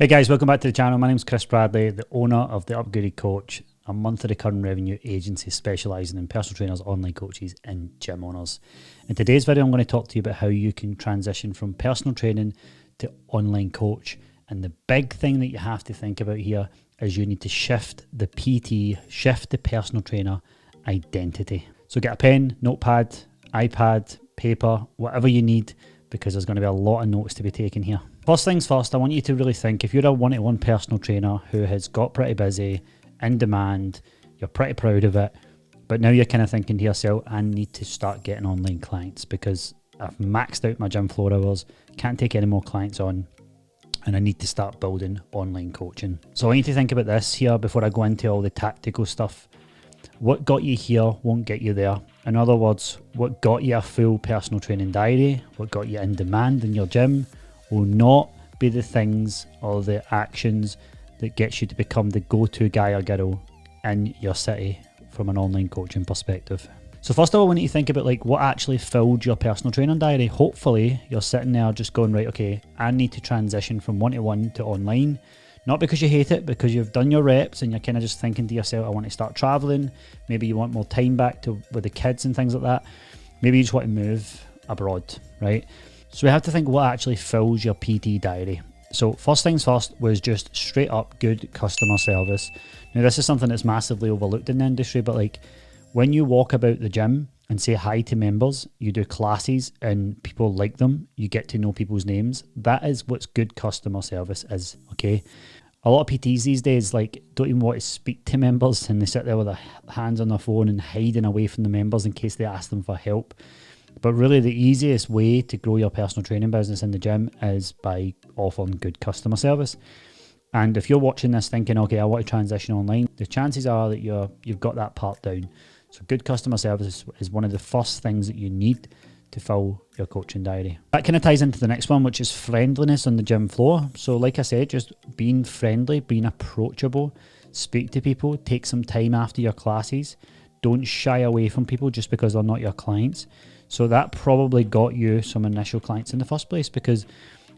Hey guys, welcome back to the channel. My name's Chris Bradley, the owner of The Upgraded Coach, a monthly recurring revenue agency specialising in personal trainers, online coaches and gym owners. In today's video, I'm going to talk to you about how you can transition from personal training to online coach. And the big thing that you have to think about here is you need to shift the PT, shift the personal trainer identity. So get a pen, notepad, iPad, paper, whatever you need, because there's going to be a lot of notes to be taken here. First things first, I want you to really think, if you're a one-to-one personal trainer who has got pretty busy, in demand, you're pretty proud of it, but now you're kind of thinking to yourself, I need to start getting online clients because I've maxed out my gym floor hours, can't take any more clients on, and I need to start building online coaching. So I want you to think about this here before I go into all the tactical stuff. What got you here won't get you there. In other words, what got you a full personal training diary, what got you in demand in your gym, will not be the things or the actions that gets you to become the go-to guy or girl in your city from an online coaching perspective. So first of all, we need to think about like what actually filled your personal training diary. Hopefully you're sitting there just going, right, okay, I need to transition from one-to-one to online. Not because you hate it, because you've done your reps and you're kind of just thinking to yourself, I want to start traveling. Maybe you want more time back with the kids and things like that. Maybe you just want to move abroad, right? So we have to think what actually fills your PT diary. So first things first was just straight up good customer service. Now this is something that's massively overlooked in the industry, but like when you walk about the gym and say hi to members, you do classes and people like them, you get to know people's names. That is what's good customer service is, okay? A lot of PTs these days like don't even want to speak to members and they sit there with their hands on their phone and hiding away from the members in case they ask them for help. But really the easiest way to grow your personal training business in the gym is by offering good customer service. And if you're watching this thinking, okay, I want to transition online, the chances are that you've got that part down. So good customer service is one of the first things that you need to fill your coaching diary. That kind of ties into the next one, which is friendliness on the gym floor. So like I said, just being friendly, being approachable, speak to people, take some time after your classes. Don't shy away from people just because they're not your clients. So that probably got you some initial clients in the first place, because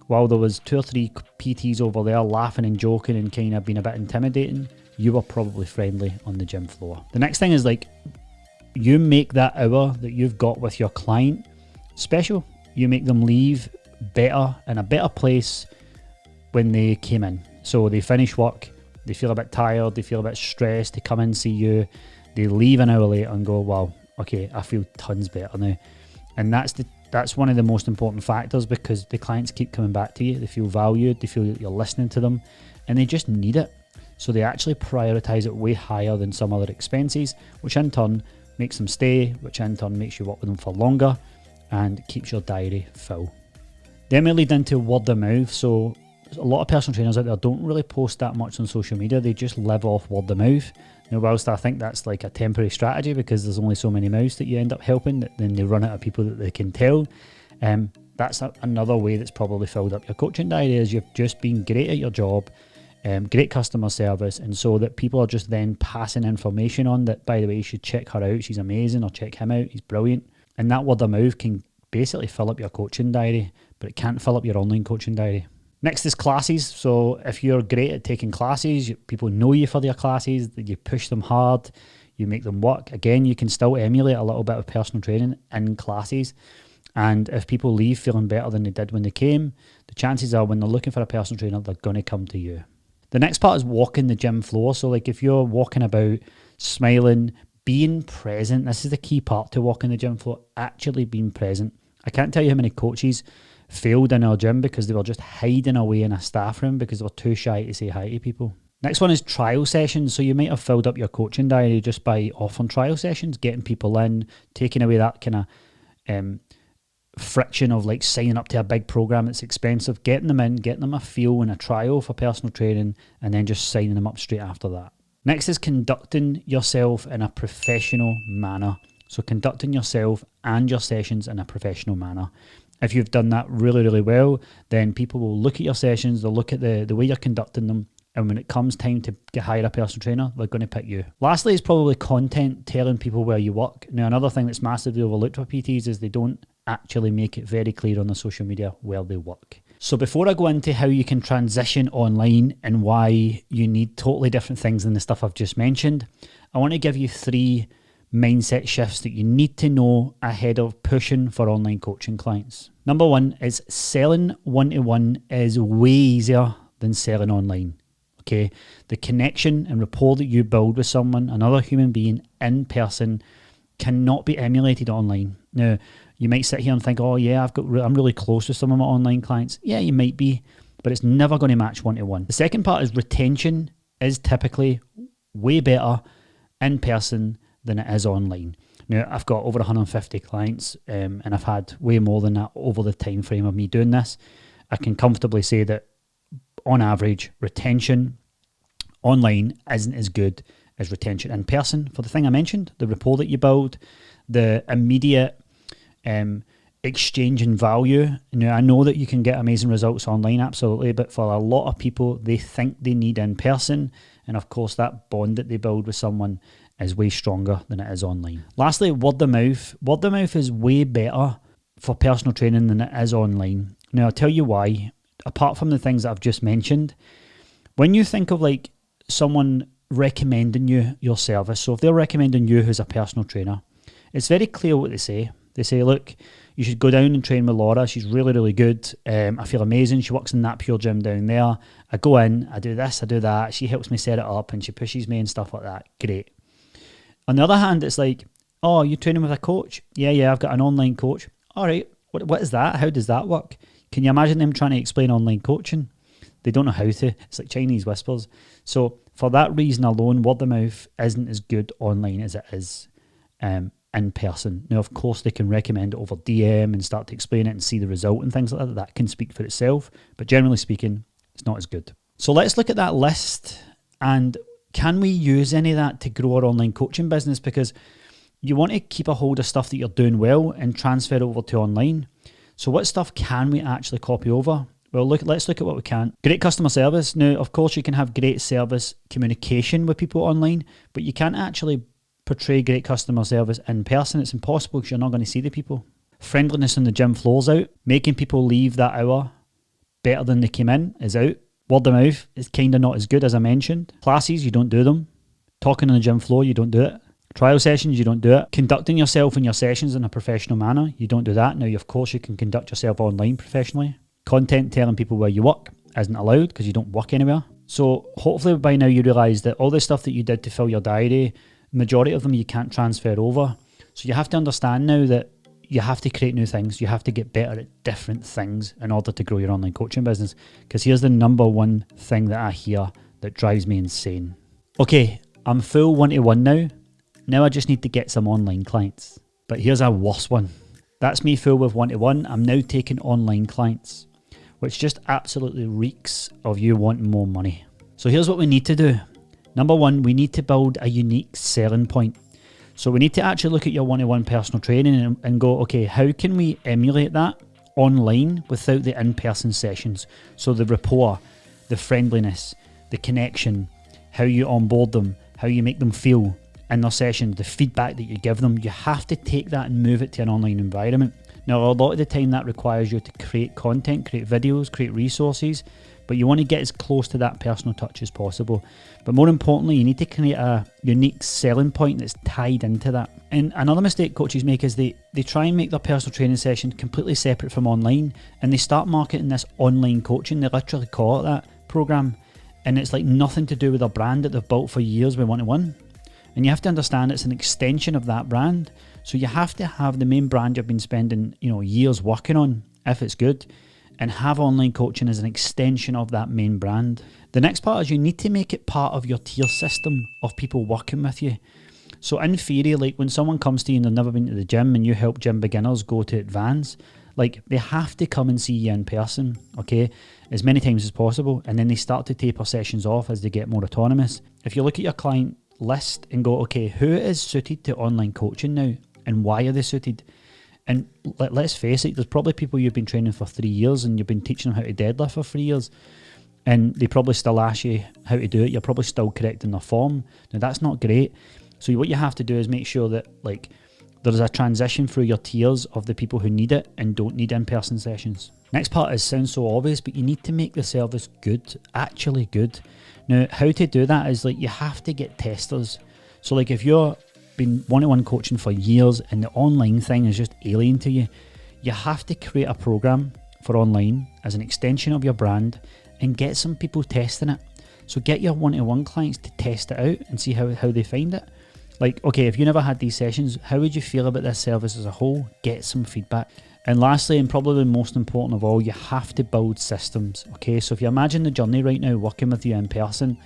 while there was 2 or 3 PTs over there laughing and joking and kind of being a bit intimidating, you were probably friendly on the gym floor. The next thing is like, you make that hour that you've got with your client special. You make them leave better, in a better place when they came in. So they finish work, they feel a bit tired, they feel a bit stressed, they come in, see you, they leave an hour later and go, wow, okay, I feel tons better now. And that's one of the most important factors, because the clients keep coming back to you. They feel valued, they feel that you're listening to them, and they just need it. So they actually prioritize it way higher than some other expenses, which in turn makes them stay, which in turn makes you work with them for longer and keeps your diary full. Then we lead into word of mouth. So a lot of personal trainers out there don't really post that much on social media. They just live off word of mouth. Now, whilst I think that's like a temporary strategy because there's only so many mouths that you end up helping, that then they run out of people that they can tell. That's another way that's probably filled up your coaching diary, is you've just been great at your job, great customer service, and so that people are just then passing information on that, by the way, you should check her out, she's amazing, or check him out, he's brilliant. And that word of mouth can basically fill up your coaching diary, but it can't fill up your online coaching diary. Next is classes. So if you're great at taking classes, people know you for their classes, that you push them hard, you make them work. Again, you can still emulate a little bit of personal training in classes. And if people leave feeling better than they did when they came, the chances are when they're looking for a personal trainer, they're going to come to you. The next part is walking the gym floor. So like if you're walking about, smiling, being present, this is the key part to walking the gym floor, actually being present. I can't tell you how many coaches failed in our gym because they were just hiding away in a staff room because they were too shy to say hi to people. Next one is trial sessions. So you might have filled up your coaching diary just by offering trial sessions, getting people in, taking away that kind of friction of like signing up to a big program that's expensive, getting them in, getting them a feel and a trial for personal training, and then just signing them up straight after that. Next is conducting yourself in a professional manner. So conducting yourself and your sessions in a professional manner. If you've done that really, really well, then people will look at your sessions, they'll look at the way you're conducting them, and when it comes time to hire a personal trainer, they're going to pick you. Lastly is probably content, telling people where you work. Now, another thing that's massively overlooked for PTs is they don't actually make it very clear on the social media where they work. So before I go into how you can transition online and why you need totally different things than the stuff I've just mentioned, I want to give you 3 mindset shifts that you need to know ahead of pushing for online coaching clients. Number 1 is selling one-to-one is way easier than selling online. Okay, the connection and rapport that you build with someone, another human being in person, cannot be emulated online. Now, you might sit here and think, oh yeah, I'm really close with some of my online clients. Yeah, you might be, but it's never going to match one-to-one. The second part is retention is typically way better in person than it is online. Now, I've got over 150 clients and I've had way more than that over the time frame of me doing this. I can comfortably say that on average, retention online isn't as good as retention in person for the thing I mentioned, the rapport that you build, the immediate exchange in value. Now, I know that you can get amazing results online, absolutely, but for a lot of people, they think they need in person. And of course, that bond that they build with someone is way stronger than it is online. Lastly, word of mouth. Word of mouth is way better for personal training than it is online. Now, I'll tell you why. Apart from the things that I've just mentioned, when you think of like someone recommending you your service, so if they're recommending you who's a personal trainer, it's very clear what they say. They say, look, you should go down and train with Laura. She's really, really good. I feel amazing. She works in that pure gym down there. I go in, I do this, I do that. She helps me set it up and she pushes me and stuff like that. Great. On the other hand, it's like, oh, you're training with a coach? Yeah, I've got an online coach. All right, what is that? How does that work? Can you imagine them trying to explain online coaching? They don't know how to. It's like Chinese whispers. So for that reason alone, word of mouth isn't as good online as it is in person. Now, of course, they can recommend it over DM and start to explain it and see the result and things like that. That can speak for itself. But generally speaking, it's not as good. So let's look at that list and can we use any of that to grow our online coaching business? Because you want to keep a hold of stuff that you're doing well and transfer it over to online. So what stuff can we actually copy over? Well, let's look at what we can. Great customer service. Now, of course, you can have great service communication with people online, but you can't actually portray great customer service in person. It's impossible because you're not going to see the people. Friendliness on the gym floor's out. Making people leave that hour better than they came in is out. Word of mouth is kind of not as good, as I mentioned. Classes, you don't do them. Talking on the gym floor, you don't do it. Trial sessions, you don't do it. Conducting yourself in your sessions in a professional manner, you don't do that. Now, of course, you can conduct yourself online professionally. Content telling people where you work isn't allowed because you don't work anywhere. So hopefully by now you realise that all the stuff that you did to fill your diary, majority of them you can't transfer over. So you have to understand now that you have to create new things. You have to get better at different things in order to grow your online coaching business. Because here's the number one thing that I hear that drives me insane. Okay, I'm full one-to-one now. Now I just need to get some online clients. But here's a worse one. That's me full with one-to-one. I'm now taking online clients, which just absolutely reeks of you wanting more money. So here's what we need to do. Number one, we need to build a unique selling point. So we need to actually look at your one-to-one personal training and go, okay, how can we emulate that online without the in-person sessions? So the rapport, the friendliness, the connection, how you onboard them, how you make them feel in their session, the feedback that you give them, you have to take that and move it to an online environment. Now, a lot of the time that requires you to create content, create videos, create resources, but you want to get as close to that personal touch as possible. But more importantly, you need to create a unique selling point that's tied into that. And another mistake coaches make is they try and make their personal training session completely separate from online, and they start marketing this online coaching. They literally call it that program, and it's like nothing to do with their brand that they've built for years with one-to-one. And you have to understand it's an extension of that brand. So you have to have the main brand you've been spending, years working on, if it's good, and have online coaching as an extension of that main brand. The next part is you need to make it part of your tier system of people working with you. So in theory, like when someone comes to you and they've never been to the gym and you help gym beginners go to advanced, like they have to come and see you in person, okay, as many times as possible. And then they start to taper sessions off as they get more autonomous. If you look at your client list and go, okay, who is suited to online coaching now and why are they suited? And let's face it, there's probably people you've been training for 3 years and you've been teaching them how to deadlift for 3 years and they probably still ask you how to do it. You're probably still correcting their form. Now that's not great. So what you have to do is make sure that there's a transition through your tiers of the people who need it and don't need in-person sessions. Next part sounds so obvious, but you need to make the service good, actually good. Now, how to do that is like you have to get testers. So like if you're been one-to-one coaching for years and the online thing is just alien to you, you have to create a program for online as an extension of your brand and get some people testing it. So get your one-to-one clients to test it out and see how they find it. Like, okay, if you never had these sessions, how would you feel about this service as a whole? Get some feedback. And lastly, and probably the most important of all, you have to build systems. Okay, so if you imagine the journey right now working with you in person,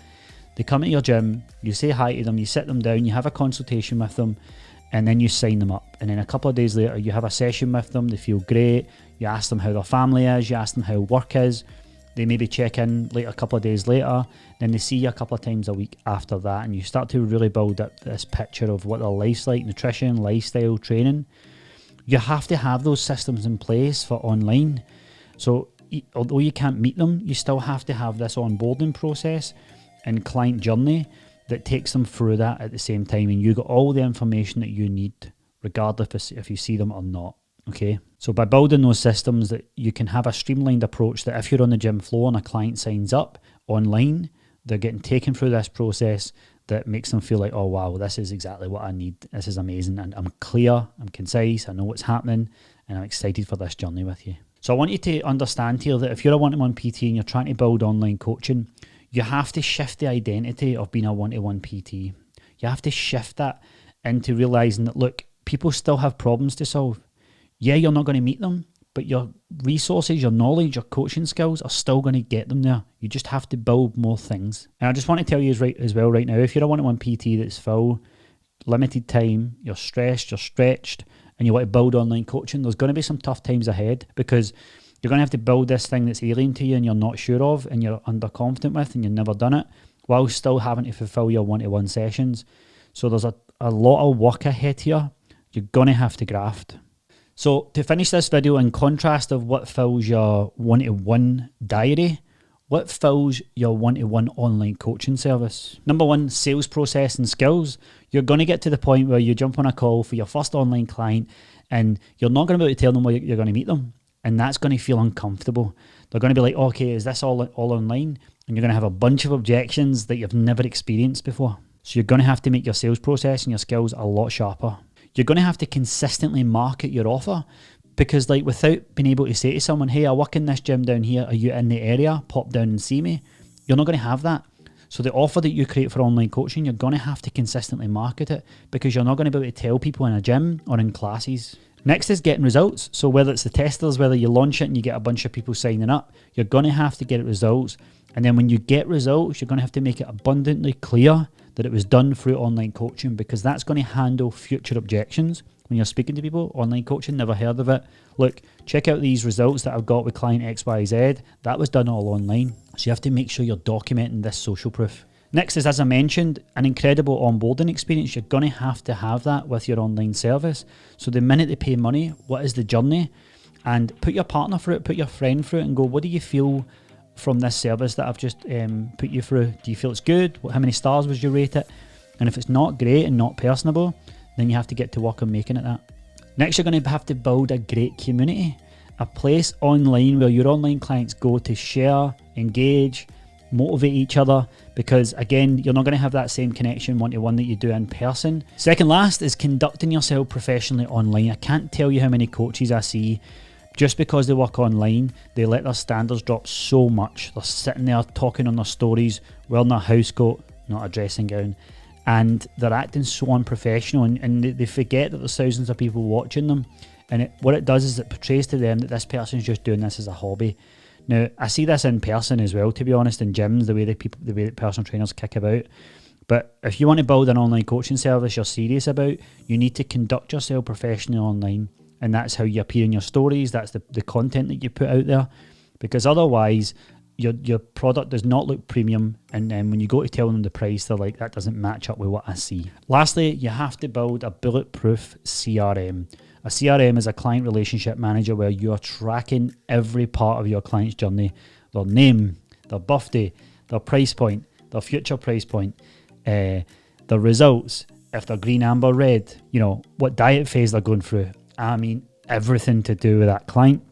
they come to your gym, you say hi to them, you sit them down, you have a consultation with them, and then you sign them up. And then a couple of days later, you have a session with them, they feel great, you ask them how their family is, you ask them how work is, they maybe check in like a couple of days later, then they see you a couple of times a week after that, and you start to really build up this picture of what their life's like, nutrition, lifestyle, training. You have to have those systems in place for online. So although you can't meet them, you still have to have this onboarding process and client journey that takes them through that at the same time, and you got all the information that you need regardless if you see them or not. Okay, so by building those systems that you can have a streamlined approach that if you're on the gym floor and a client signs up online, they're getting taken through this process that makes them feel like, oh wow, this is exactly what I need, this is amazing, and I'm clear, I'm concise, I know what's happening, and I'm excited for this journey with you. So I want you to understand here that if you're a one-to-one PT and you're trying to build online coaching, you have to shift the identity of being a one-to-one PT. You have to shift that into realizing that, look, people still have problems to solve. Yeah, you're not going to meet them, but your resources, your knowledge, your coaching skills are still going to get them there. You just have to build more things. And I just want to tell you as well right now, if you're a one-to-one PT that's full, limited time, you're stressed, you're stretched, and you want to build online coaching, there's going to be some tough times ahead because you're going to have to build this thing that's alien to you and you're not sure of and you're underconfident with and you've never done it, while still having to fulfill your one-to-one sessions. So there's a lot of work ahead here. You're going to have to graft. So to finish this video, in contrast of what fills your one-to-one diary, what fills your one-to-one online coaching service? Number one, sales process and skills. You're going to get to the point where you jump on a call for your first online client and you're not going to be able to tell them where you're going to meet them. And that's going to feel uncomfortable. They're going to be like, okay, is this all online? And you're going to have a bunch of objections that you've never experienced before. So you're going to have to make your sales process and your skills a lot sharper. You're going to have to consistently market your offer because like without being able to say to someone, hey, I work in this gym down here, are you in the area? Pop down and see me. You're not going to have that. So the offer that you create for online coaching, you're going to have to consistently market it because you're not going to be able to tell people in a gym or in classes. Next is getting results. So whether it's the testers, whether you launch it and you get a bunch of people signing up, you're going to have to get results. And then when you get results, you're going to have to make it abundantly clear that it was done through online coaching because that's going to handle future objections. When you're speaking to people, online coaching, never heard of it. Look, check out these results that I've got with client XYZ. That was done all online. So you have to make sure you're documenting this social proof. Next is, as I mentioned, an incredible onboarding experience. You're going to have that with your online service. So the minute they pay money, what is the journey? And put your partner through it, put your friend through it and go, what do you feel from this service that I've just put you through? Do you feel it's good? How many stars would you rate it? And if it's not great and not personable, then you have to get to work on making it that. Next, you're going to have to build a great community, a place online where your online clients go to share, engage, motivate each other, because again, you're not going to have that same connection one-to-one that you do in person. Second last is conducting yourself professionally online. I can't tell you how many coaches I see, just because they work online, they let their standards drop so much. They're sitting there talking on their stories, wearing their house coat, not a dressing gown, and they're acting so unprofessional, and they forget that there's thousands of people watching them. And what it does is it portrays to them that this person's just doing this as a hobby. Now, I see this in person as well, to be honest, in gyms, the way that personal trainers kick about. But if you want to build an online coaching service you're serious about, you need to conduct yourself professionally online. And that's how you appear in your stories. That's the content that you put out there. Because otherwise, your product does not look premium. And then when you go to tell them the price, they're like, that doesn't match up with what I see. Lastly, you have to build a bulletproof CRM. A CRM is a client relationship manager where you are tracking every part of your client's journey. Their name, their birthday, their price point, their future price point, their results, if they're green, amber, red, what diet phase they're going through. I mean, everything to do with that client.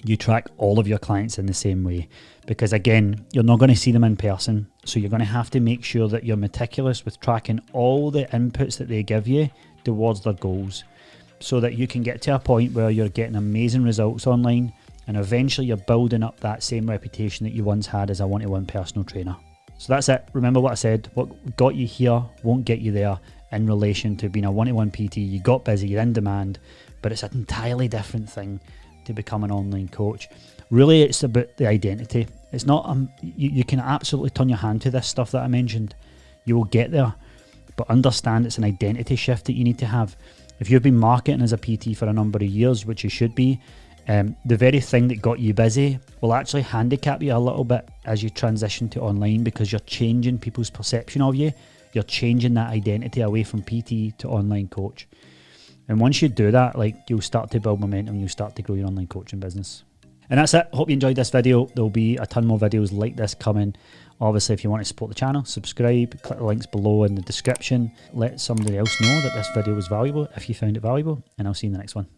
you track all of your clients in the same way, because again, you're not going to see them in person. So you're going to have to make sure that you're meticulous with tracking all the inputs that they give you towards their goals, so that you can get to a point where you're getting amazing results online, and eventually you're building up that same reputation that you once had as a one-to-one personal trainer. So that's it. Remember what I said, what got you here won't get you there in relation to being a one-to-one PT. You got busy, you're in demand, but it's an entirely different thing to become an online coach. Really, it's about the identity. It's not, you can absolutely turn your hand to this stuff that I mentioned. You will get there, but understand it's an identity shift that you need to have. If you've been marketing as a PT for a number of years, which you should be, the very thing that got you busy will actually handicap you a little bit as you transition to online, because you're changing people's perception of you. You're changing that identity away from PT to online coach. And once you do that, like, you'll start to build momentum, you'll start to grow your online coaching business. And that's it. Hope you enjoyed this video. There'll be a ton more videos like this coming. Obviously, if you want to support the channel, subscribe, click the links below in the description. Let somebody else know that this video was valuable if you found it valuable, and I'll see you in the next one.